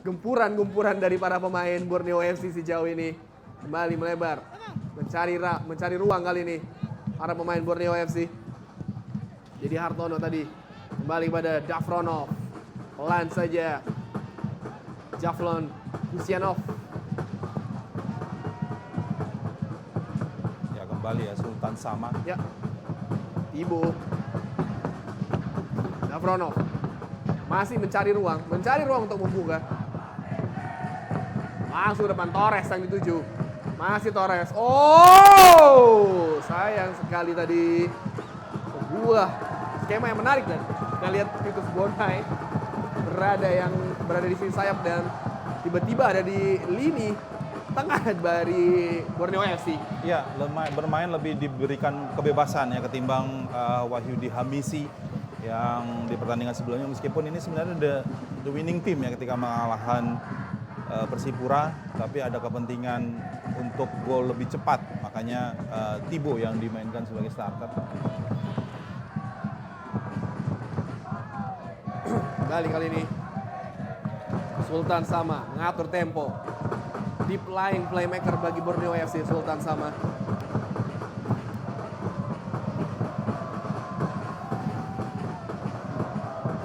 gempuran dari para pemain Borneo FC sejauh ini. Kembali melebar, mencari ruang kali ini para pemain Borneo FC. Jadi Hartono tadi kembali kepada Davronov, pelan saja Javlon Husianov. Ya kembali ya Sultan Sama. Ya, Ibu Davronov masih mencari ruang untuk membuka. Langsung depan Torres yang dituju. Masih Torres. Oh, sayang sekali tadi. Sebuah skema yang menarik dan kita lihat Titus Bonai berada di sisi sayap dan tiba-tiba ada di lini tengah dari Borneo FC. Ya, bermain lebih diberikan kebebasan ya ketimbang Wahyudi Hamisi yang di pertandingan sebelumnya, meskipun ini sebenarnya the winning team ya ketika mengalahkan Persipura, tapi ada kepentingan untuk gol lebih cepat, makanya Thibaut yang dimainkan sebagai starter. Kali ini Sultan Sama mengatur tempo. Deep lying playmaker bagi Borneo FC, Sultan Sama.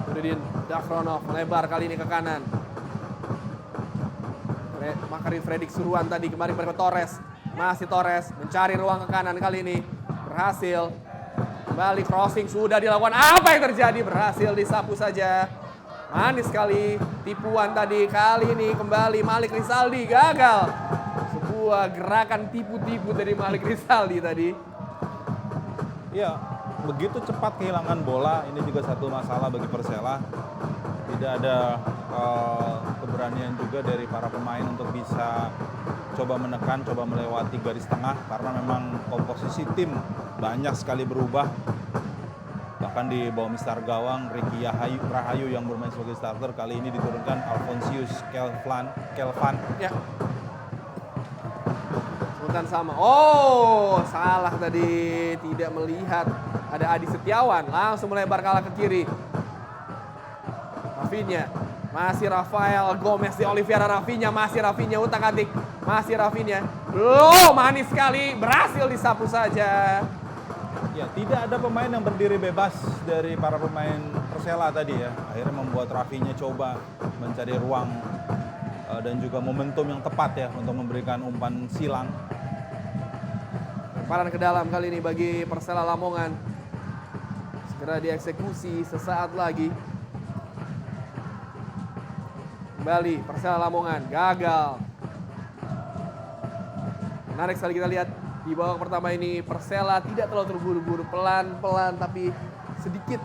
Kemudian Davronov melebar kali ini ke kanan. Makarin Fredrik Suruan tadi kemarin pada Torres. Masih Torres mencari ruang ke kanan kali ini. Berhasil. Kembali crossing sudah dilakukan. Apa yang terjadi? Berhasil disapu saja. Manis sekali tipuan tadi. Kali ini kembali Malik Rizaldi gagal. Sebuah gerakan tipu-tipu dari Malik Rizaldi tadi. Ya, begitu cepat kehilangan bola, ini juga satu masalah bagi Persela. Tidak ada keberanian juga dari para pemain untuk bisa coba menekan, coba melewati garis tengah, karena memang komposisi tim banyak sekali berubah. Bahkan di bawah Mister Gawang, Ricky Rahayu yang bermain sebagai starter, kali ini diturunkan Alfonsius Kelvan. Ya. Sultan Sama. Oh, salah tadi, tidak melihat ada Adi Setiawan, langsung melebar kalah ke kiri. Rafinha, masih Rafael Gomez di Oliveira. Rafinha, masih Rafinha utak-atik, masih Rafinha. Loh, manis sekali, berhasil disapu saja. Ya, tidak ada pemain yang berdiri bebas dari para pemain Persela tadi ya. Akhirnya membuat Rafinha coba mencari ruang dan juga momentum yang tepat ya untuk memberikan umpan silang. Lemparan ke dalam kali ini bagi Persela Lamongan. Segera dieksekusi sesaat lagi. Kembali Persela Lamongan gagal. Menarik sekali kita lihat di babak pertama ini Persela tidak terlalu terburu-buru, pelan-pelan tapi sedikit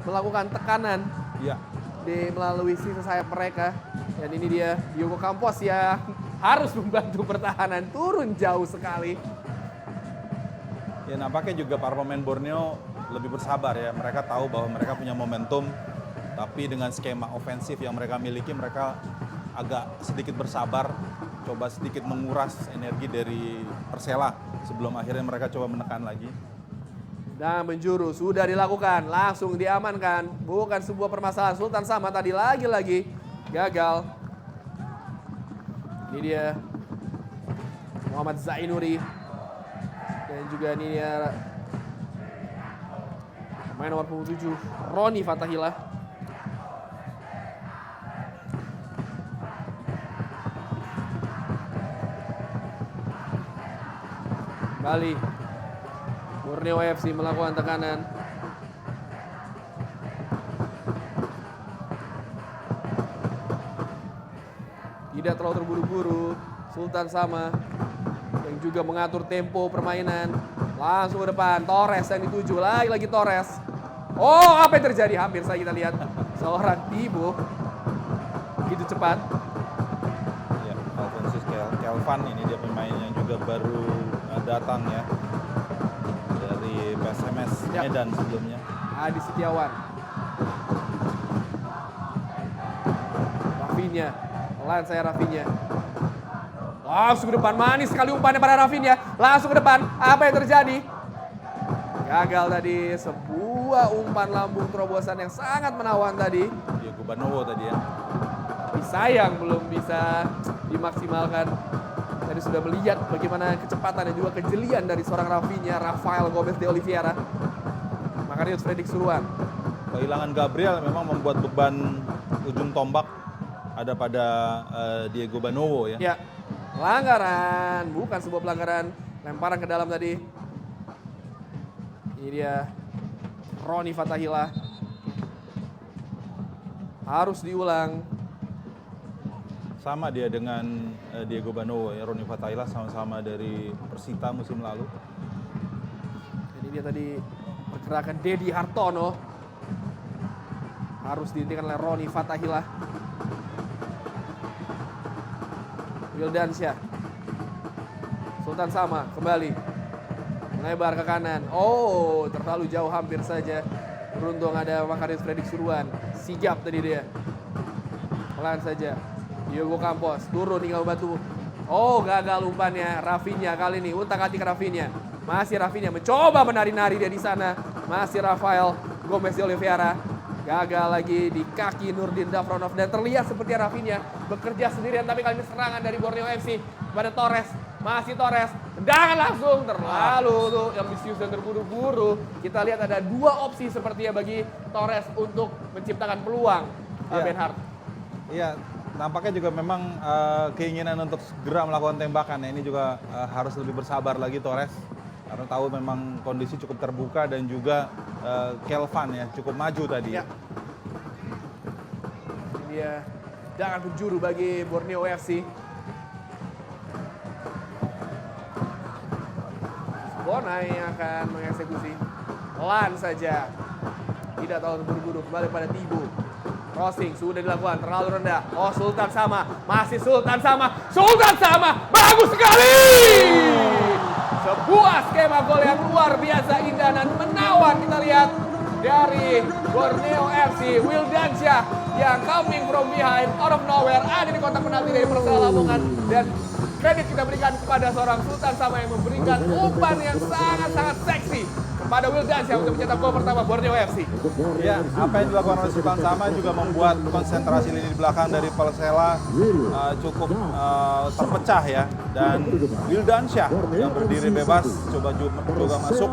melakukan tekanan Ya. melalui sisi sayap mereka. Dan ini dia Diogo Campos yang harus membantu pertahanan, turun jauh sekali. Ya, nampaknya juga para pemain Borneo lebih bersabar ya. Mereka tahu bahwa mereka punya momentum, tapi dengan skema ofensif yang mereka miliki, mereka agak sedikit bersabar, coba sedikit menguras energi dari Persela sebelum akhirnya mereka coba menekan lagi. Dan menjuru sudah dilakukan, langsung diamankan. Bukan sebuah permasalahan. Sultan Sama tadi lagi-lagi gagal. Ini dia Muhammad Zainuri. Dan juga ini dia pemain nomor 27 Roni Fatahillah. Kembali Borneo FC melakukan tekanan. Tidak terlalu terburu-buru. Sultan Sama yang juga mengatur tempo permainan. Langsung ke depan, Torres yang dituju. Lagi Torres. Oh, apa yang terjadi? Hampir saja kita lihat seorang Thibaut begitu cepat. Ya, Alfonsius Kelvan ini dia pemain yang juga baru datang ya dari PSMS Medan sebelumnya. Adi Setiawan. Rafinha, pelan saya Rafinha. Langsung ke depan, manis sekali umpannya pada Rafinha. Langsung ke depan, apa yang terjadi? Gagal tadi, sebuah umpan lambung terobosan yang sangat menawan tadi. Diego Banowo tadi ya. Tapi sayang belum bisa dimaksimalkan. Tadi sudah melihat bagaimana kecepatan dan juga kejelian dari seorang Rafael Gomez de Oliveira. Makarius Fredrik Suruan. Kehilangan Gabriel memang membuat beban ujung tombak ada pada Diego Banowo ya. Ya, pelanggaran, bukan sebuah pelanggaran, lemparan ke dalam tadi. Ini dia Roni Fatahillah. Harus diulang. Sama dia dengan Diego Banowo ya, Roni Fatahillah sama-sama dari Persita musim lalu. Ini dia tadi pergerakan Dedi Hartono. Harus dihentikan oleh Roni Fatahillah. Wildansyah. Sultan Sama kembali. Melebar ke kanan. Oh, terlalu jauh hampir saja. Beruntung ada Makarius Fredrik Suruan. Sigap tadi dia. Pelan saja. Diogo Campos turun tinggal batu. Oh, gagal umpannya. Rafinha kali ini utak-atik Rafinha. Masih Rafinha mencoba menari-nari dia di sana. Masih Rafael Gomez de Oliveira. Gagal lagi di kaki Nurdin Dafronov. Dan terlihat seperti Rafinha bekerja sendirian. Tapi kali ini serangan dari Borneo FC pada Torres. Masih Torres. Tendangan langsung. Terlalu tuh ambisius dan terburu-buru. Kita lihat ada dua opsi sepertinya bagi Torres untuk menciptakan peluang. Benhart. Iya, nampaknya juga memang keinginan untuk segera melakukan tembakan ya. Ini juga harus lebih bersabar lagi Torres. Karena tahu memang kondisi cukup terbuka dan juga Kelvin ya cukup maju tadi. Ya. Ini dia tendangan penjuru bagi Borneo FC. Bonai yang akan mengeksekusi. Pelan saja. Tidak terlalu terburu-buru. Kembali pada Tibu. Crossing sudah dilakukan. Terlalu rendah. Oh, Sultan Sama. Masih Sultan Sama. Sultan Sama. Bagus sekali. Sebuah skema gol yang luar biasa indah dan menawan kita lihat dari Borneo FC. Wildansyah yang coming from behind out of nowhere ada di kotak penalti dari Persela Lamongan. Dan kredit kita berikan kepada seorang Sultan Sama yang memberikan umpan yang sangat-sangat seksi kepada Wildansyah untuk mencetak gol pertama Borneo FC. Ya, apa yang dilakukan oleh Sultan Sama juga membuat konsentrasi lini di belakang dari Persela cukup terpecah ya. Dan Wildansyah yang berdiri bebas coba juga masuk.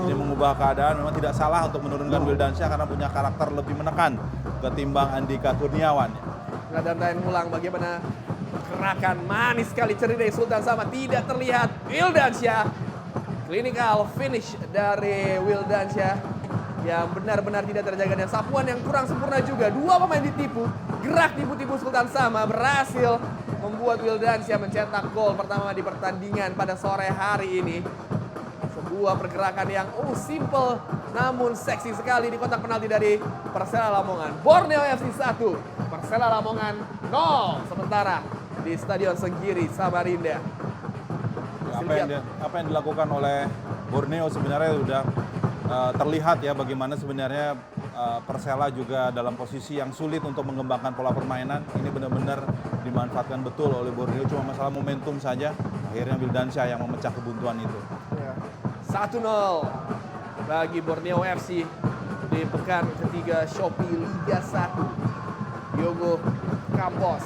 Ini mengubah keadaan. Memang tidak salah untuk menurunkan Wildansyah karena punya karakter lebih menekan ketimbang Andika Kurniawan. Nah, dan ulang bagaimana gerakan manis sekali cerita dari Sultan Sama tidak terlihat. Wildansyah, clinical finish dari Wildansyah yang benar-benar tidak terjaga dan sapuan yang kurang sempurna juga. Dua pemain ditipu, gerak tipu-tipu Sultan Sama berhasil membuat Wildansyah mencetak gol pertama di pertandingan pada sore hari ini. Sebuah pergerakan yang simple namun seksi sekali di kotak penalti dari Persela Lamongan. Borneo FC 1, Persela Lamongan 0 sementara di Stadion Senggiri Samarinda. Apa yang dilakukan oleh Borneo sebenarnya sudah terlihat ya bagaimana sebenarnya Persela juga dalam posisi yang sulit untuk mengembangkan pola permainan. Ini benar-benar dimanfaatkan betul oleh Borneo, cuma masalah momentum saja. Akhirnya Wildansyah yang memecah kebuntuan itu. Ya. 1-0 bagi Borneo FC di pekan ketiga Shopee Liga 1. Diogo Campos.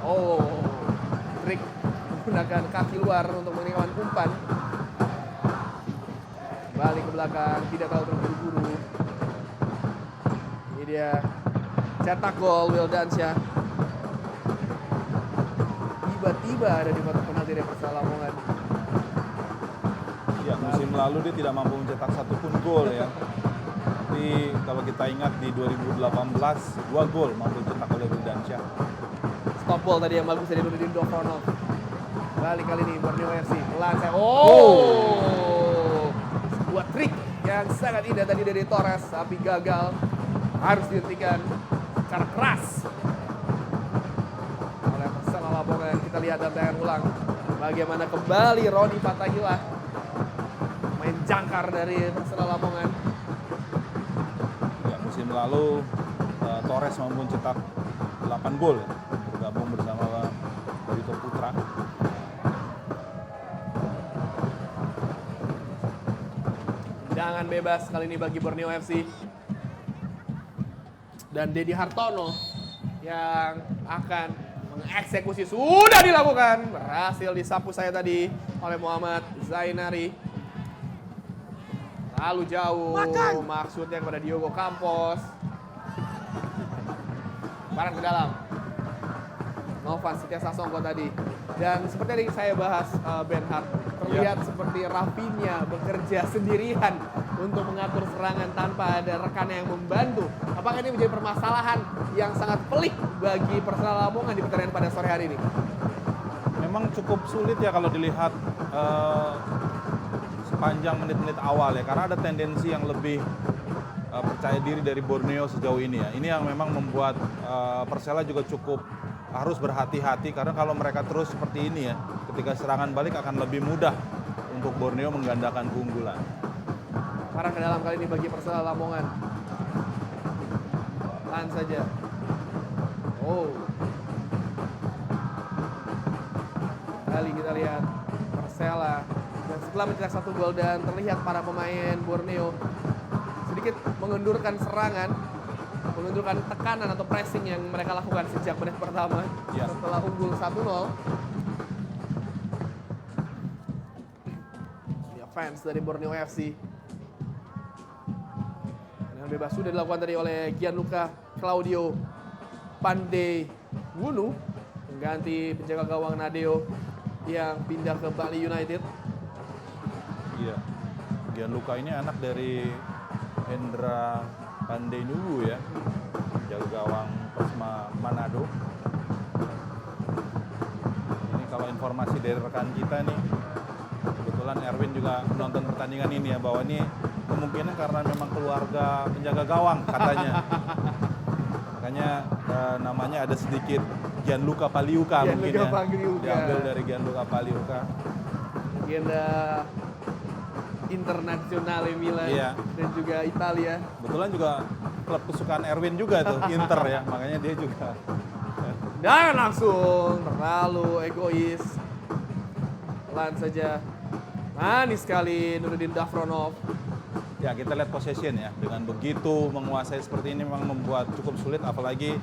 Oh, trik menggunakan kaki luar untuk meninggalkan umpan. Balik ke belakang, tidak terlalu terburu-buru. Ini dia cetak gol Wildansyah. Tiba-tiba ada di kotak penalti dari Persela Lamongan. Ya, musim lalu dia tidak mampu mencetak satupun gol ya. Jadi kalau kita ingat di 2018 2 gol mampu dicetak oleh Wildansyah. Stop ball tadi yang bagus dari Nurdin Dafronov. Balik kali ini Borneo FC. Pelan saya. Oh! Sebuah trik yang sangat indah tadi dari Torres, tapi gagal. Harus dihentikan secara keras oleh Persela Lamongan. Kita lihat dan tayangan ulang bagaimana kembali Roni Fatahillah main jangkar dari Persela Lamongan. Ya, musim lalu Torres mampu mencetak 8 gol bergabung bersama Barito Putra. Tendangan bebas kali ini bagi Borneo FC. Dan Dedi Hartono yang akan mengeksekusi. Sudah dilakukan. Berhasil disapu saya tadi oleh Muhammad Zainari. Terlalu jauh. Maksudnya kepada Diogo Campos. Barang ke dalam. Novan Setia Sasongko tadi. Dan seperti yang saya bahas, Benhard, terlihat seperti Rafinha bekerja sendirian untuk mengatur serangan tanpa ada rekannya yang membantu. Apakah ini menjadi permasalahan yang sangat pelik bagi Persela Lamongan di pertandingan pada sore hari ini? Memang cukup sulit ya kalau dilihat sepanjang menit-menit awal ya, karena ada tendensi yang lebih percaya diri dari Borneo sejauh ini ya. Ini yang memang membuat Persela juga cukup harus berhati-hati, karena kalau mereka terus seperti ini ya, ketika serangan balik akan lebih mudah untuk Borneo menggandakan keunggulan. Parah ke dalam kali ini bagi Persela Lamongan. Tahan saja. Oh. Kali kita lihat Persela. Dan setelah mencetak 1 gol dan terlihat para pemain Borneo sedikit mengendurkan serangan, menunjukkan tekanan atau pressing yang mereka lakukan sejak menit pertama setelah unggul 1-0. Ya, fans dari Borneo FC. Dengan bebas sudah dilakukan tadi oleh Gianluca Claudio Pandewunu mengganti penjaga gawang Nadeo yang pindah ke Bali United. Iya, Gianluca ini anak dari Hendra Pandewunu ya, jaga gawang Persema Manado. Ini kalau informasi dari rekan kita nih, kebetulan Erwin juga menonton pertandingan ini ya, bahwa ini kemungkinan karena memang keluarga penjaga gawang katanya. Makanya namanya ada sedikit Gianluca Paliuca mungkin ya. Diambil dari Gianluca Paliuca. Legenda internasional Milan dan juga Italia. Kebetulan juga klub kesukaan Erwin juga tuh, Inter ya, makanya dia juga. Dan langsung terlalu egois. Pelan saja. Manis sekali Nuruddin Dafronov. Ya, kita lihat possession ya, dengan begitu menguasai seperti ini memang membuat cukup sulit, apalagi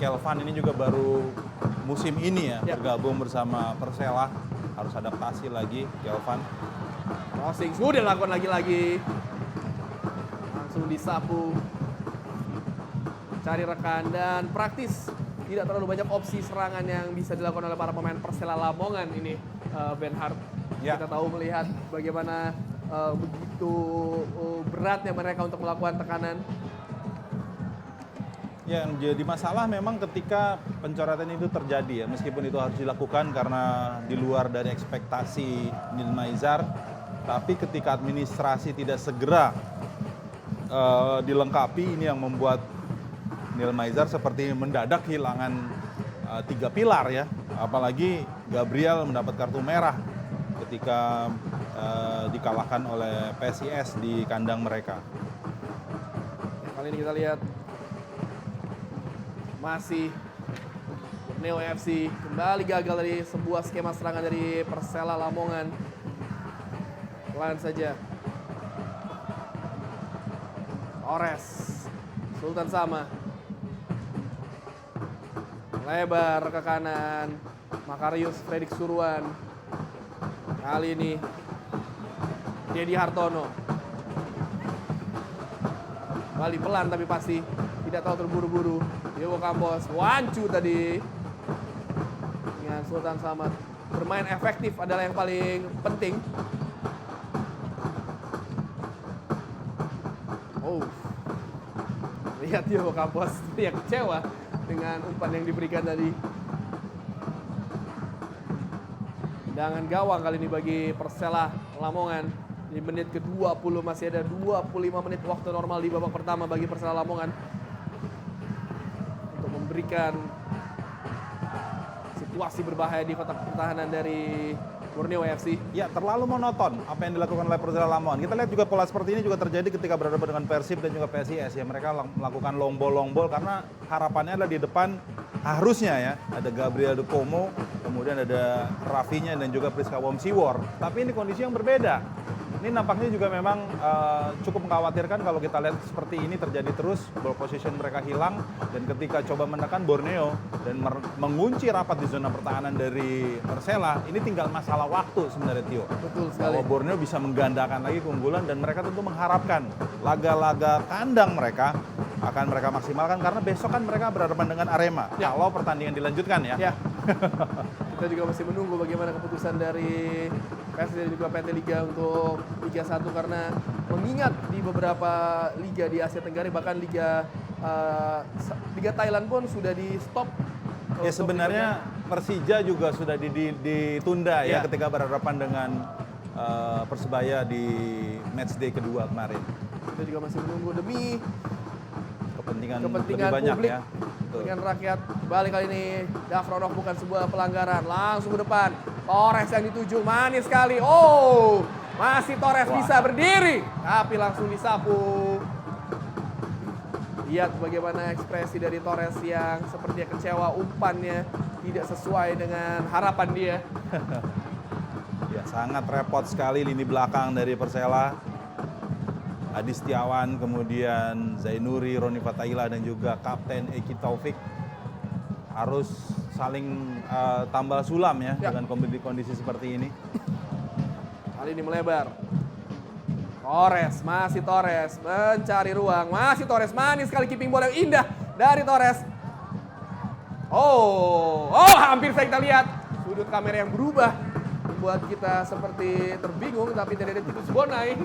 Kelvin ini juga baru musim ini ya bergabung bersama Persela, harus adaptasi lagi Kelvin. Crossing sudah dilakukan lagi-lagi. Langsung disapu. Cari rekan dan praktis. Tidak terlalu banyak opsi serangan yang bisa dilakukan oleh para pemain Persela Lamongan ini, Benhard. Kita tahu melihat bagaimana begitu beratnya mereka untuk melakukan tekanan. Ya, yang menjadi masalah memang ketika pencoretan itu terjadi ya, meskipun itu harus dilakukan karena di luar dari ekspektasi Nil Maizar, tapi ketika administrasi tidak segera dilengkapi, ini yang membuat Nil Maizar seperti mendadak kehilangan 3 pilar ya, apalagi Gabriel mendapat kartu merah ketika dikalahkan oleh PSIS di kandang mereka. Kali ini kita lihat masih Borneo FC kembali gagal dari sebuah skema serangan dari Persela Lamongan. Pelan saja. Torres, Sultan Sama. Lebar ke kanan. Makarius Fredrik Suruan. Kali ini Dedi Hartono. Kembali pelan tapi pasti tidak tahu terburu-buru. Diogo Campos, wancu tadi. Dengan Sultan Samad. Bermain efektif adalah yang paling penting. Oh. Lihat Diogo Campos, dia kecewa dengan umpan yang diberikan tadi. Tendangan gawang kali ini bagi Persela Lamongan. Di menit ke-20 masih ada 25 menit waktu normal di babak pertama bagi Persela Lamongan. Untuk memberikan situasi berbahaya di kotak pertahanan dari Borneo FC. Ya, terlalu monoton apa yang dilakukan oleh Persela Lamongan. Kita lihat juga pola seperti ini juga terjadi ketika berhadapan dengan Persib dan juga PSIS ya. Mereka melakukan long ball karena harapannya adalah di depan harusnya ya ada Gabriel De Como, kemudian ada Rafinha dan juga Priska Womsiwor. Tapi ini kondisi yang berbeda. Ini nampaknya juga memang cukup mengkhawatirkan kalau kita lihat seperti ini terjadi terus, ball position mereka hilang, dan ketika coba menekan Borneo dan mengunci rapat di zona pertahanan dari Persela, ini tinggal masalah waktu sebenarnya, Tio. Betul sekali. Bahwa Borneo bisa menggandakan lagi keunggulan, dan mereka tentu mengharapkan laga-laga kandang mereka akan mereka maksimalkan, karena besok kan mereka berhadapan dengan Arema, Ya. kalau pertandingan dilanjutkan ya. Ya. Kita juga masih menunggu bagaimana keputusan dari PSSI dan juga PT Liga untuk Liga 1, karena mengingat di beberapa liga di Asia Tenggara, bahkan Liga Thailand pun sudah di stop. Ya sebenarnya Persija juga sudah ditunda ya Ya. ketika berhadapan dengan Persebaya di matchday kedua kemarin. Kita juga masih menunggu demi Kepentingan kepentingan lebih banyak publik, ya. Betul. kepentingan rakyat. Balik kali ini Dafronov, bukan sebuah pelanggaran, langsung ke depan. Torres yang dituju, manis sekali. Oh, masih Torres Wah. bisa berdiri, tapi langsung disapu. Lihat bagaimana ekspresi dari Torres yang sepertinya kecewa, umpannya tidak sesuai dengan harapan dia. Ya sangat repot sekali lini belakang dari Persela. Adi Setiawan, kemudian Zainuri, Roni Fatahila, dan juga Kapten Eki Taufik harus saling tambal sulam ya, Ya. dengan kondisi seperti ini. Kali ini melebar. Torres, masih Torres mencari ruang, masih Torres, manis sekali keeping bola yang indah dari Torres. Oh, hampir saya kita lihat sudut kamera yang berubah membuat kita seperti terbingung, tapi tidak ada Titus Bonai.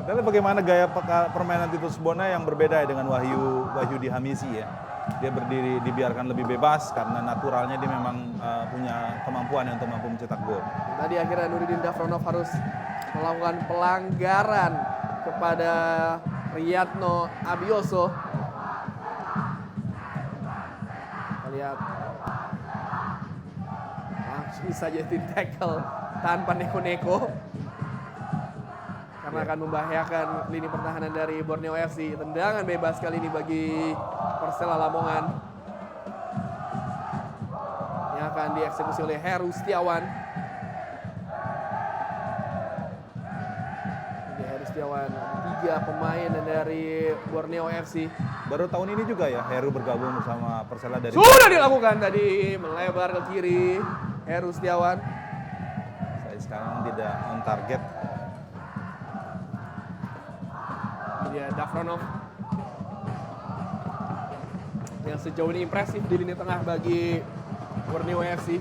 Kita lihat bagaimana gaya permainan Titus Bona yang berbeda ya dengan Wahyu Dihamisi ya. Dia berdiri, dibiarkan lebih bebas karena naturalnya dia memang punya kemampuan untuk mampu mencetak gol. Tadi akhirnya Nuruddin Dafronov harus melakukan pelanggaran kepada Riyadno Abioso. Kita lihat langsung saja di tackle tanpa neko-neko, karena akan membahayakan lini pertahanan dari Borneo FC. Tendangan bebas kali ini bagi Persela Lamongan yang akan dieksekusi oleh Heru Setiawan. Heru Setiawan, 3 pemain dari Borneo FC. Baru tahun ini juga ya Heru bergabung bersama Persela dari Sudah dilakukan tadi, melebar ke kiri Heru Setiawan. Saya sekarang tidak on target. Dia Dafronov yang sejauh ini impresif di lini tengah bagi Borneo FC.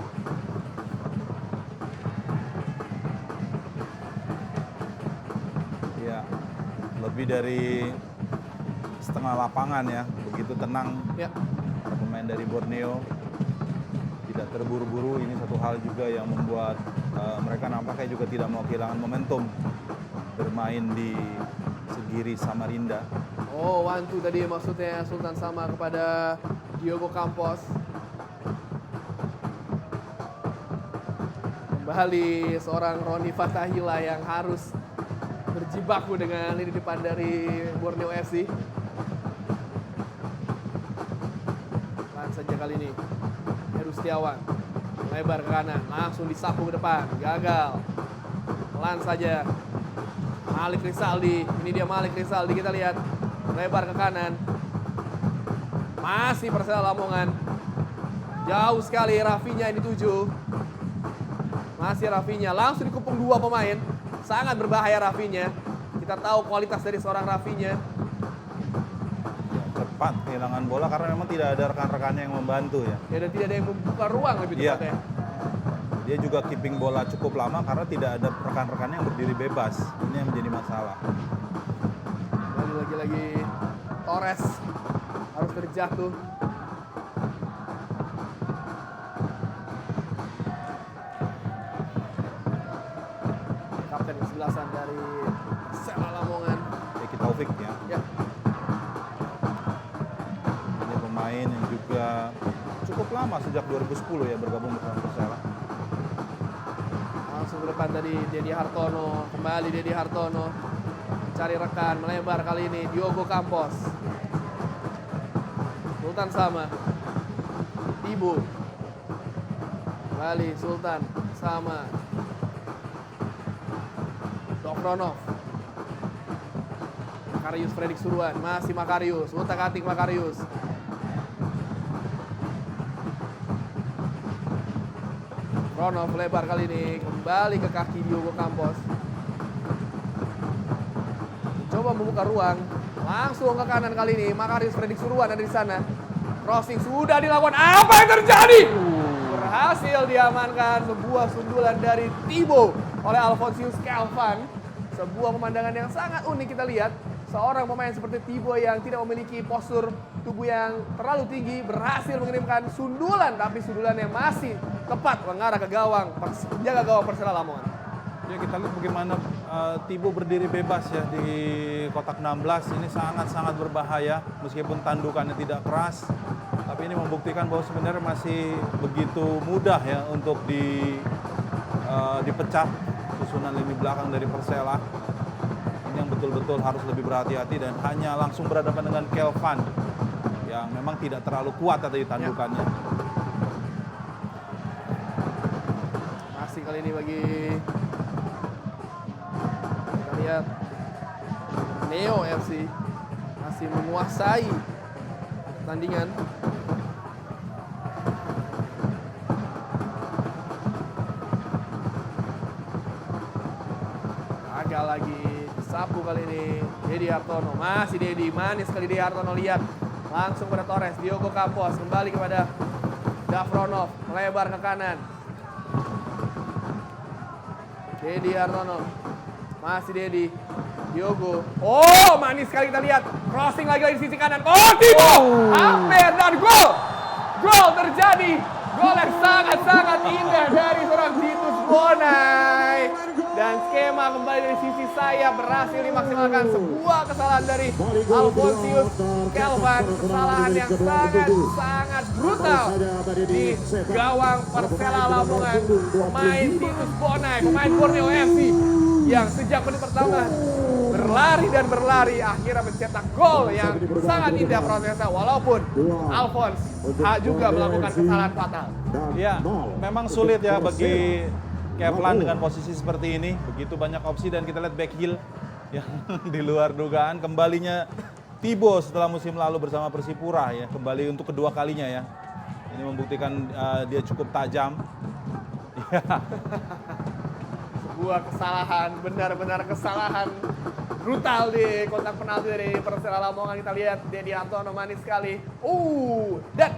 Ya, lebih dari setengah lapangan ya, begitu tenang Ya, para pemain dari Borneo, tidak terburu-buru. Ini satu hal juga yang membuat mereka nampaknya juga tidak mau kehilangan momentum bermain di Segiri Samarinda. oh wantu tadi maksudnya Sultan Sama kepada Diogo Campos. Kembali seorang Roni Fatahila yang harus berjibaku dengan lini depan dari Borneo FC. Pelan saja kali ini Heru Setiawan lebar ke kanan, langsung disapu ke depan, gagal. Pelan saja Malik Rizaldi, ini dia Malik Rizaldi, kita lihat lebar ke kanan. Masih Persela Lamongan, jauh sekali Rafinya yang dituju. Masih Rafinya, langsung dikepung 2 pemain. Sangat berbahaya Rafinya. Kita tahu kualitas dari seorang Rafinya. Cepat kehilangan bola karena memang tidak ada rekan-rekannya yang membantu ya. Ya, dan tidak ada yang membuka ruang lebih Iya. tepatnya. Dia juga keeping bola cukup lama karena tidak ada rekan-rekannya yang berdiri bebas. Ini yang menjadi masalah. Lagi-lagi Torres harus terjatuh. Kapten kesebelasan dari Persela Lamongan. Eki Taufik ya. Ya, Ini pemain yang juga cukup lama sejak 2010 ya bergabung bersama Persela. langsung ke depan tadi Dedi Hartono. Kembali Dedi Hartono mencari rekan, melebar kali ini Diogo Campos. Sultan Sama, Ibu. Kembali Sultan Sama. Dovronov. Makarius Fredrik Suruan, masih Makarius, utak-atik Makarius. Dovronov lebar kali ini, kembali ke kaki Diogo Campos. Coba membuka ruang, langsung ke kanan kali ini. Makarius Fredrik Suruan ada di sana. Crossing sudah dilakukan, apa yang terjadi? Berhasil diamankan sebuah sundulan dari Thibaut oleh Alphonsius Kelvin. Sebuah pemandangan yang sangat unik kita lihat. Seorang pemain seperti Thibaut yang tidak memiliki postur tubuh yang terlalu tinggi berhasil mengirimkan sundulan, tapi sundulan yang masih tepat mengarah ke gawang, penjaga gawang Persela Lamongan. Ya, kita lihat bagaimana Thibaut berdiri bebas ya di kotak 16. Ini sangat-sangat berbahaya meskipun tandukannya tidak keras. Tapi ini membuktikan bahwa sebenarnya masih begitu mudah ya untuk dipecah susunan lini belakang dari Persela. Ini yang betul-betul harus lebih berhati-hati dan hanya langsung berhadapan dengan Kelvin yang memang tidak terlalu kuat tadi tandukannya. Masih kali ini bagi kita lihat Neo FC masih menguasai pertandingan. Gagal lagi, sapu kali ini Dedi Hartono, masih Dedi, manis sekali Dedi Hartono, lihat langsung pada Torres. Diogo Campos kembali kepada Dovronov, melebar ke kanan. Dedi Hartono, masih Dedi, Diogo, oh manis sekali kita lihat, crossing lagi di sisi kanan, oh Thibaut, hampir dan gol, gol terjadi, gol yang sangat-sangat indah dari seorang Titus Bonai. Dan skema kembali dari sisi sayap berhasil dimaksimalkan, sebuah kesalahan dari Alphonsius Kelvin, kesalahan yang sangat brutal di gawang Persela Lamongan. Pemain Titus Bonai, pemain Borneo FC yang sejak menit pertama berlari dan berlari akhirnya mencetak gol yang sangat indah prosesnya, walaupun Alphonse juga melakukan kesalahan fatal. Ya, memang sulit ya bagi Kevlan dengan posisi seperti ini, begitu banyak opsi dan kita lihat back heel yang di luar dugaan. Kembalinya Thibaut setelah musim lalu bersama Persipura ya, kembali untuk kedua kalinya ya. Ini membuktikan dia cukup tajam. Sebuah kesalahan, benar-benar kesalahan brutal di kotak penalti dari Persela Lamongan. Kita lihat Dedi Hartono manis sekali. Dan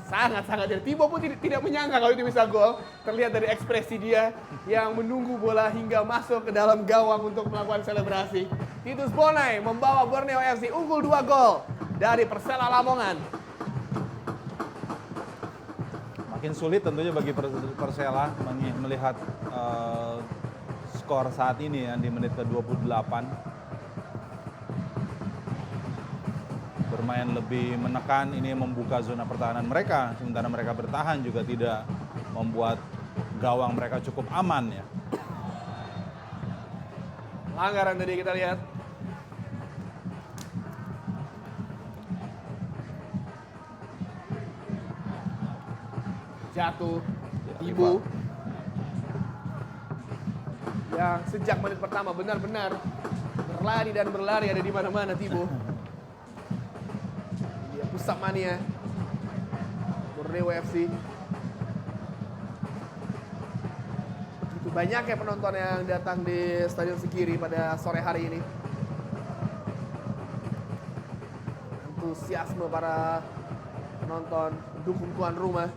sangat-sangat dari Thibaut pun tidak menyangka kalau itu bisa gol. Terlihat dari ekspresi dia yang menunggu bola hingga masuk ke dalam gawang untuk melakukan selebrasi. Titus Bonai membawa Borneo FC unggul 2 gol dari Persela Lamongan. Makin sulit tentunya bagi Persela melihat skor saat ini ya di menit ke-28. Bermain lebih menekan, ini membuka zona pertahanan mereka, sementara mereka bertahan juga tidak membuat gawang mereka cukup aman ya. Pelanggaran tadi kita lihat. Jatuh Thibaut yang sejak menit pertama benar-benar berlari dan berlari, ada di mana-mana Thibaut. Dia pusat mania Borneo FC. Begitu banyaknya penonton yang datang di Stadion Sekiri pada sore hari ini. Antusiasme para penonton pendukung tuan rumah.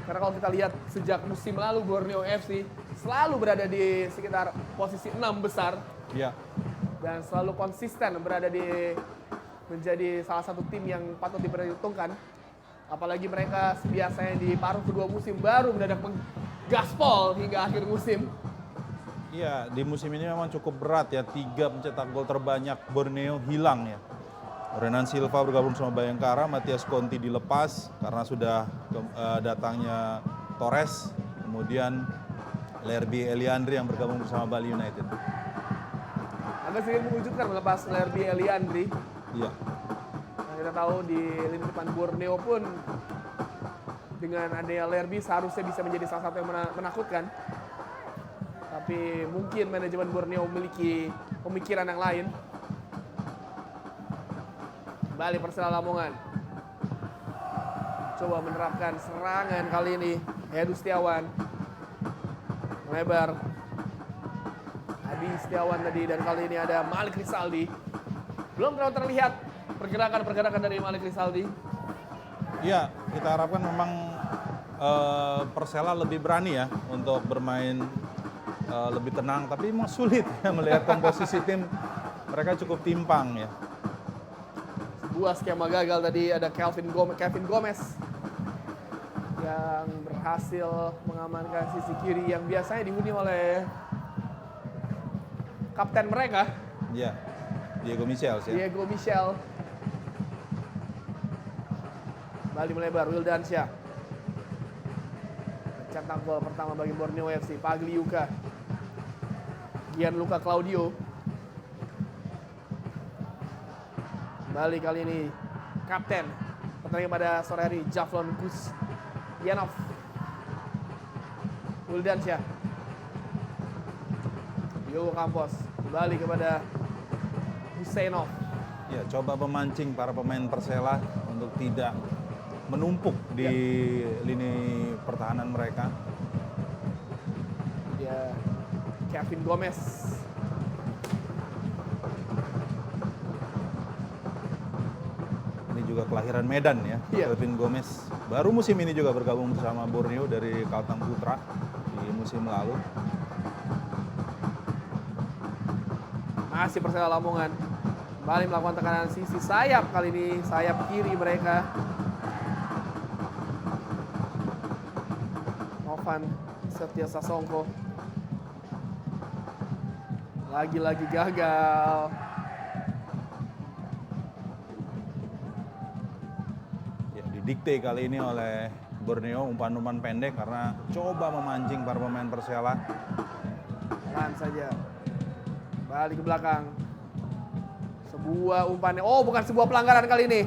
Karena kalau kita lihat sejak musim lalu Borneo FC selalu berada di sekitar posisi 6 besar. Iya. Dan selalu konsisten berada di menjadi salah satu tim yang patut diperhitungkan. Apalagi mereka biasanya di paruh kedua musim baru mendadak menggaspol hingga akhir musim. Iya, di musim ini memang cukup berat ya. 3 pencetak gol terbanyak Borneo hilang ya. Renan Silva bergabung sama Bayangkara, Matias Conti dilepas karena sudah datangnya Torres, kemudian Lerby Eliandri yang bergabung bersama Bali United. Agak sedikit mengejutkan melepas Lerby Eliandri. Iya. Nah, kita tahu di lini depan Borneo pun dengan adanya Lerby seharusnya bisa menjadi salah satu yang menakutkan. Tapi mungkin manajemen Borneo memiliki pemikiran yang lain. Kembali Persela Lamongan. Coba menerapkan serangan kali ini. Hedu Setiawan. Melebar. Adi Setiawan tadi, dan kali ini ada Malik Rizaldi. Belum terlalu terlihat pergerakan-pergerakan dari Malik Rizaldi. Iya, kita harapkan memang Persela lebih berani ya untuk bermain lebih tenang, tapi memang sulit ya melihat komposisi tim mereka cukup timpang ya. Sebuah skema gagal tadi, ada Kevin Gomez yang berhasil mengamankan sisi kiri yang biasanya dihuni oleh kapten mereka, Iya, Diego Michels ya. Diego Michel. Kembali melebar, Wildansyah. Cetak gol pertama bagi Borneo FC, Pagliuca. Gianluca Claudio. Kembali kali ini kapten pertandingan pada sore hari, Javlon Gusyanov. Wildansyah. Diogo Campos kembali kepada Husseinov. Ya, coba memancing para pemain Persela untuk tidak menumpuk di lini pertahanan mereka. Ya, Kevin Gomez. Ini juga kelahiran Medan ya, Iya. Kevin Gomez. Baru musim ini juga bergabung bersama Borneo dari Kalteng Putra di musim lalu. Masih Persela Lamongan. Kembali melakukan tekanan sisi sayap, kali ini sayap kiri mereka. Novan Setia Sasongko. Lagi-lagi gagal. Ya, didikte kali ini oleh Borneo umpan-umpan pendek karena coba memancing para pemain Persela. Pelan saja. Balik ke belakang. Sebuah umpan. Oh, bukan sebuah pelanggaran kali ini.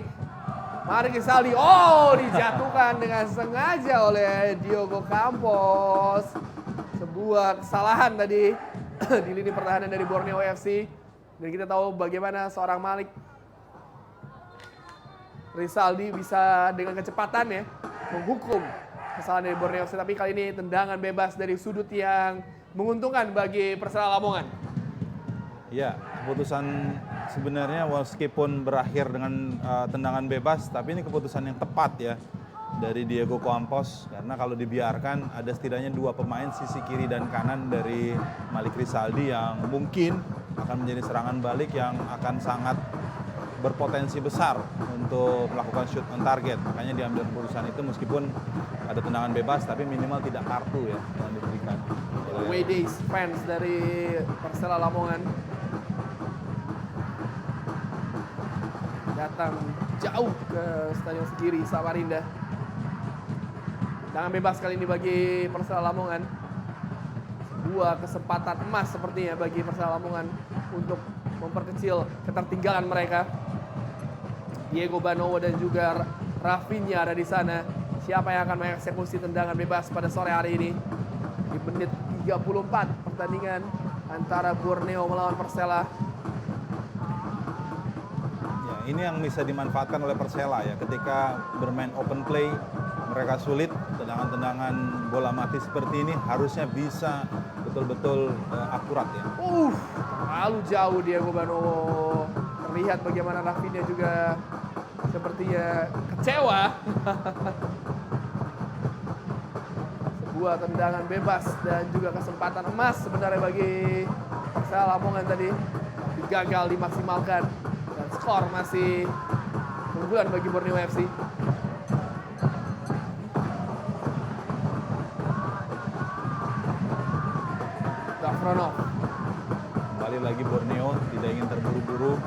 Malik Rizaldi. Oh, dijatuhkan dengan sengaja oleh Diogo Campos. Sebuah kesalahan tadi di lini pertahanan dari Borneo FC. Dan kita tahu bagaimana seorang Malik Rizaldi bisa dengan kecepatan ya menghukum kesalahan dari Borneo FC. Tapi kali ini tendangan bebas dari sudut yang menguntungkan bagi Persela Lamongan. Ya, keputusan sebenarnya meskipun berakhir dengan tendangan bebas, tapi ini keputusan yang tepat ya dari Diego Campos, karena kalau dibiarkan ada setidaknya dua pemain sisi kiri dan kanan dari Malik Rizaldi yang mungkin akan menjadi serangan balik yang akan sangat berpotensi besar untuk melakukan shoot on target. Makanya diambil keputusan itu meskipun ada tendangan bebas, tapi minimal tidak kartu ya yang diberikan. Away days fans dari Persela Lamongan datang jauh ke Stadion Sekiri Samarinda. Tendangan bebas kali ini bagi Persela Lamongan. Sebuah kesempatan emas sepertinya bagi Persela Lamongan untuk memperkecil ketertinggalan mereka. Diego Banowo dan juga Rafinha ada di sana. Siapa yang akan mengeksekusi tendangan bebas pada sore hari ini? Di menit 34 pertandingan antara Borneo melawan Persela. Ini yang bisa dimanfaatkan oleh Persela ya, ketika bermain open play mereka sulit, tendangan-tendangan bola mati seperti ini harusnya bisa betul-betul akurat ya. Terlalu jauh Diego Banowo. Terlihat bagaimana Rafinha juga sepertinya kecewa. Sebuah tendangan bebas dan juga kesempatan emas sebenarnya bagi Persela Lamongan tadi, tapi gagal dimaksimalkan. Dan skor masih keunggulan bagi Borneo FC. Gavronov. Kembali lagi Borneo tidak ingin terburu-buru.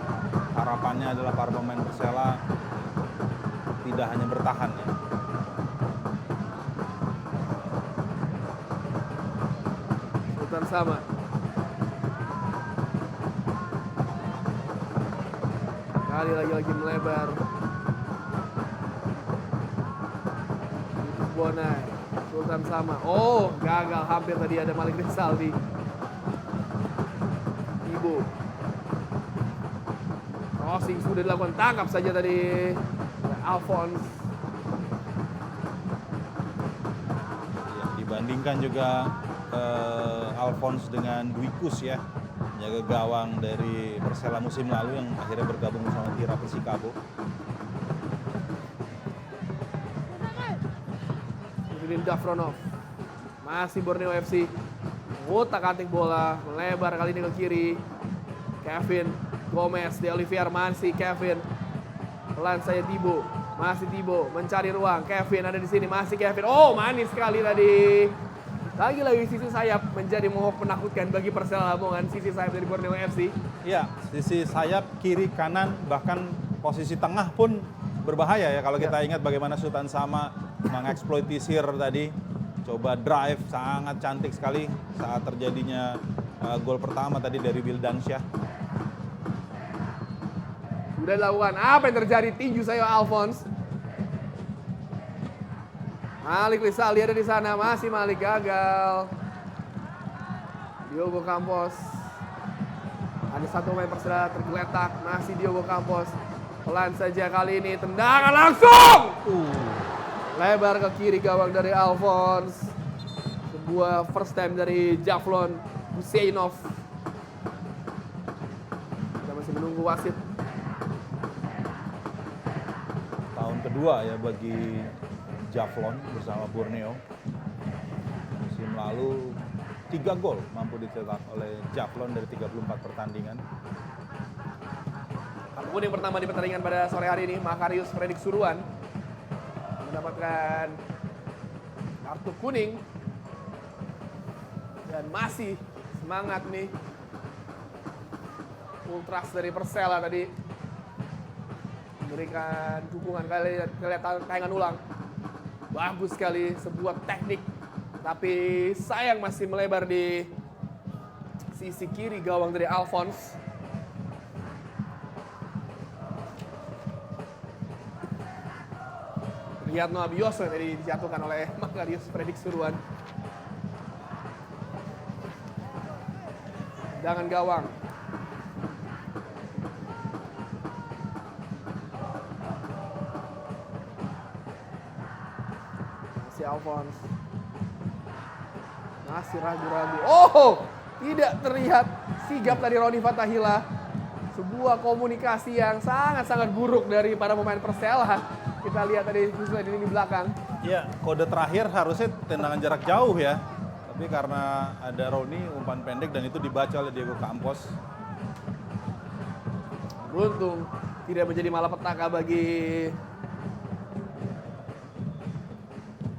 Harapannya adalah para pemain Persela tidak hanya bertahan ya. Sultan Sama. Kali lagi melebar. Yusuf Bonai. Sultan Sama. Oh, gagal hampir tadi ada Malik Rizaldi. Tibo. Crossing sudah dilakukan, tangkap saja tadi Alphonse. Ya, dibandingkan juga Alphonse dengan Dwikus ya, jaga gawang dari Persela musim lalu yang akhirnya bergabung bersama Tira Persikabo. Nurdin Dafronov. Masih Borneo FC. Ngotak-atik bola, melebar kali ini ke kiri. Kevin Gomez di Olivier Mansi, Kevin. Pelan saya Tibo. Masih Tibo mencari ruang. Kevin ada di sini, masih Kevin. Oh, manis sekali tadi. Lagi-lagi sisi sayap menjadi momok menakutkan bagi Persela Lamongan, sisi sayap dari Borneo FC. Ya, sisi sayap, kiri, kanan, bahkan posisi tengah pun berbahaya ya. Kalau kita ingat bagaimana Sultan Sama mengeksploitisir tadi, coba drive sangat cantik sekali saat terjadinya gol pertama tadi dari Wildansyah. Sudah dilakukan, apa yang terjadi? Tinju saya Alphonse. Malik Rizali ada di sana, masih Malik gagal. Diogo Campos. Ada satu pemain Persela tergeletak, masih Diogo Campos. Pelan saja kali ini, tendangan langsung. Lebar ke kiri gawang dari Alphonse. Sebuah first time dari Javlon Huseinov. Kita masih menunggu wasit. Tahun kedua ya bagi Javlon bersama Borneo. Musim lalu 3 gol mampu dicetak oleh Javlon dari 34 pertandingan. Kartu kuning pertama di pertandingan pada sore hari ini, Makarius Fredrik Suruan mendapatkan kartu kuning. Dan masih semangat nih Ultras dari Persela tadi memberikan dukungan. Kali lihat tayangan ulang, bagus sekali, sebuah teknik, tapi sayang masih melebar di sisi kiri gawang dari Alphonse. Riyadno Abioso yang tadi dijatuhkan oleh Makarius Fredrik Suruan. Tendangan gawang. Masih Alphonse. Masih ragu-ragu. Oh, tidak terlihat sigap dari Roni Fatahila. Sebuah komunikasi yang sangat-sangat buruk dari para pemain Persela. Kita lihat tadi di lini belakang. Ya, kode terakhir harusnya tendangan jarak jauh ya. Tapi karena ada Roni umpan pendek dan itu dibaca oleh Diogo Campos. Beruntung tidak menjadi malapetaka bagi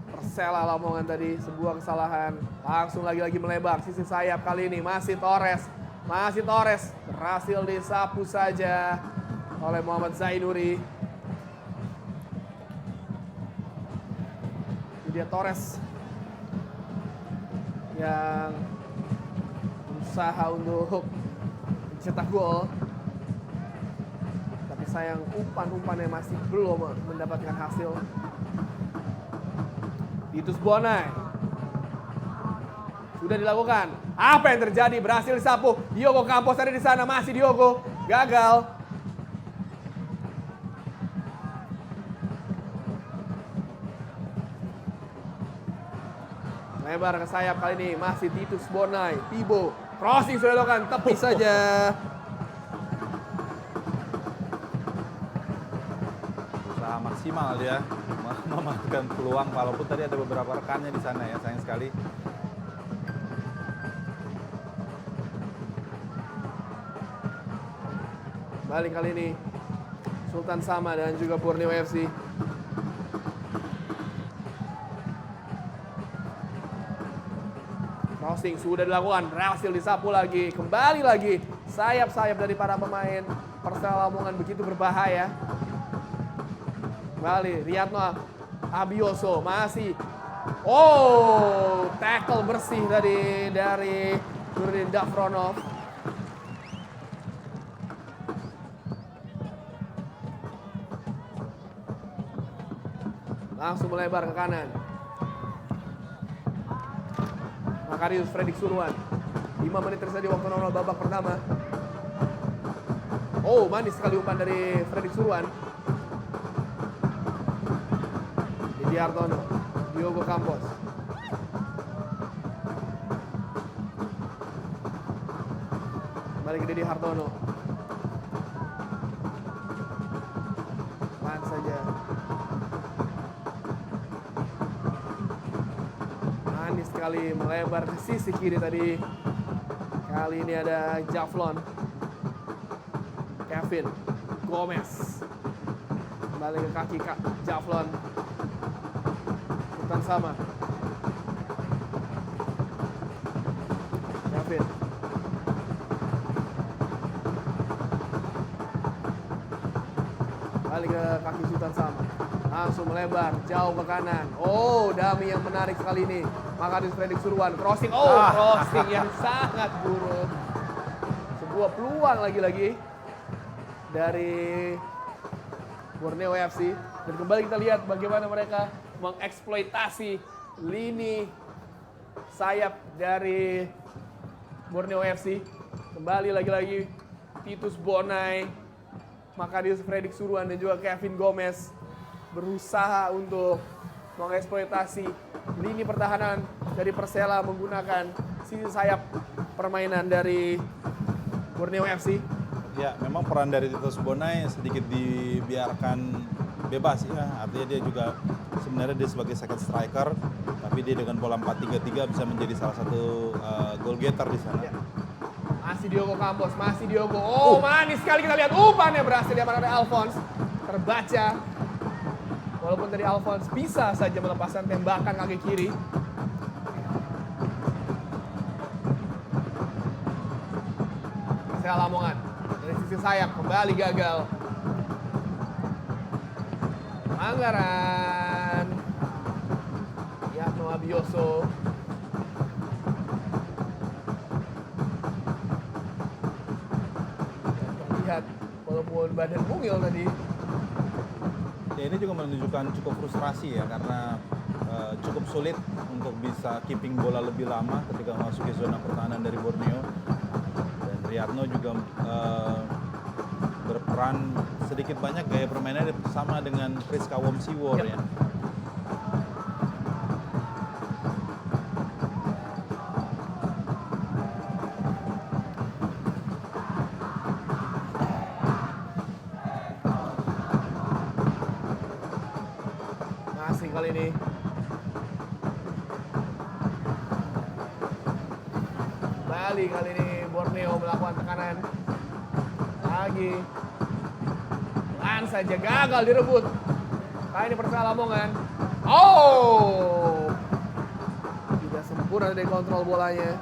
Persela Lamongan tadi. Sebuah kesalahan. Langsung lagi-lagi melebar. Sisi sayap kali ini masih Torres. Masih Torres. Berhasil disapu saja oleh Muhammad Zainuri. Dia Torres yang berusaha untuk mencetak gol, tapi sayang umpan-umpannya masih belum mendapatkan hasil. Titus Bonai sudah dilakukan. Apa yang terjadi? Berhasil disapu. Diogo Campos ada di sana, masih Diogo, gagal. Lebar ke sayap kali ini, masih Titus Bonai, Tibo, crossing sudah dilakukan, tepi saja. Usaha maksimal dia memanfaatkan peluang, walaupun tadi ada beberapa rekannya di sana ya, sayang sekali. Balik kali ini, Sultan Sama dan juga Borneo FC. Crossing sudah dilakukan, berhasil disapu lagi, kembali lagi. Sayap-sayap dari para pemain Persela Lamongan begitu berbahaya. Kembali, Riyadno Abioso masih. Oh, tackle bersih tadi dari Nurdin Dafronov. Langsung melebar ke kanan. Makarius Fredrik Suruan. 5 menit terjadi waktu normal babak pertama. Oh, manis sekali umpan dari Fredrik Suruan. Didi Hartono, Diogo Campos. Kembali ke Didi Hartono. Pelan saja. Manis sekali melebar ke sisi kiri tadi. Kali ini ada Javlon. Kevin Gomez. Kembali ke kaki Kak Javlon. Sultan sama. Kevin. Balik ke kaki Sultan sama. Langsung melebar, jauh ke kanan. Oh, dummy yang menarik sekali ini. Makarius Fredrik Suruan, crossing. Oh, crossing yang sangat buruk. Sebuah peluang lagi-lagi dari Borneo FC. Dan kembali kita lihat bagaimana mereka mengeksploitasi lini sayap dari Borneo FC. Kembali lagi-lagi Titus Bonai, Makarius Fredrik Suruan dan juga Kevin Gomez berusaha untuk mengeksploitasi lini pertahanan dari Persela menggunakan sisi sayap permainan dari Borneo FC. Ya, memang peran dari Titus Bonai sedikit dibiarkan bebas ya. Artinya dia juga sebenarnya dia sebagai second striker, tapi dia dengan bola 4-3-3 bisa menjadi salah satu goal getter di sana. Ya. Masih Diogo Campos, masih Diogo. Oh, manis sekali kita lihat umpannya berhasil diamankan oleh Alphonse. Terbaca. Walaupun tadi Alphonse bisa saja melepaskan tembakan kaki kiri. Persela Lamongan dari sisi sayap kembali gagal. Pelanggaran. Yatno Abioso. Terlihat walaupun badan mungil tadi. Ya, ini juga menunjukkan cukup frustrasi ya, karena cukup sulit untuk bisa keeping bola lebih lama ketika memasuki zona pertahanan dari Borneo. Dan Riyadno juga berperan sedikit banyak gaya permainannya sama dengan Priska Womsiwor ya. Kali ini kali ini Borneo melakukan tekanan lagi, pelan saja gagal direbut. Kali ini Persela Lamongan. Oh, tidak sempurna dari kontrol bolanya.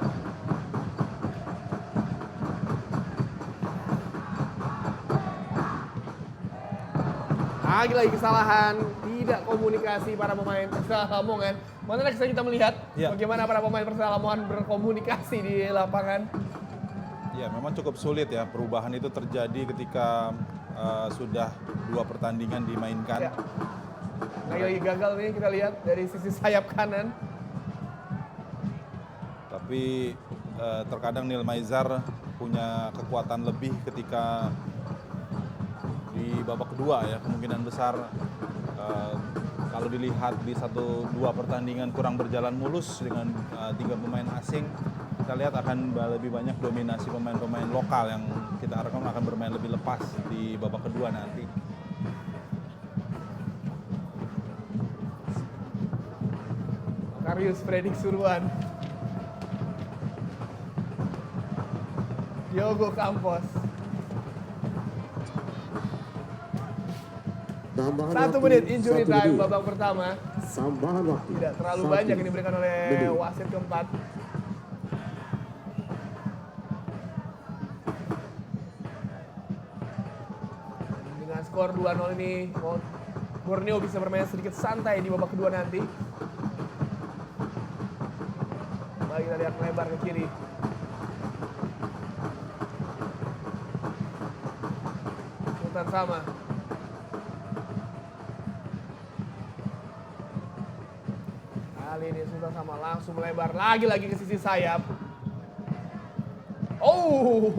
Lagi kesalahan, tidak komunikasi para pemain Persela Lamongan. Mana bisa kita melihat bagaimana para pemain Persela Lamongan berkomunikasi di lapangan. Ya, memang cukup sulit ya, perubahan itu terjadi ketika sudah 2 pertandingan dimainkan. Ya. Lagi gagal nih kita lihat dari sisi sayap kanan. Tapi terkadang Neil Maizar punya kekuatan lebih ketika di babak kedua ya, kemungkinan besar kalau dilihat di 1-2 pertandingan kurang berjalan mulus dengan 3 pemain asing, kita lihat akan lebih banyak dominasi pemain-pemain lokal yang kita harapkan akan bermain lebih lepas di babak kedua nanti. Makarius Fredrik Suruan, Diogo Campos. 1 menit injury time babak pertama. Tambahan waktu. Tidak terlalu banyak yang diberikan oleh wasit keempat. Dengan skor 2-0 ini, Borneo bisa bermain sedikit santai di babak kedua nanti. Mari kita lihat melebar ke kiri. Sultan sama. Kali ini Sultan sama langsung melebar lagi ke sisi sayap. Oh,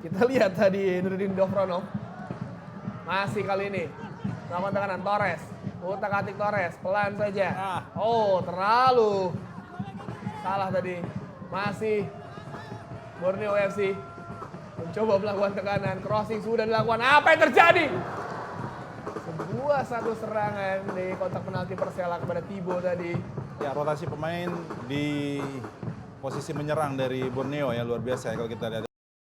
Kita lihat tadi Nurdin Dovronov. Masih kali ini. Melakukan tekanan Torres. Utak-atik Torres. Pelan saja. Oh, terlalu salah tadi. Masih Borneo FC. Mencoba melakukan tekanan. Crossing sudah dilakukan. Apa yang terjadi? Sebuah satu serangan di kotak penalti Persela kepada Thibaut tadi. Ya, rotasi pemain di posisi menyerang dari Borneo ya luar biasa ya kalau kita lihat.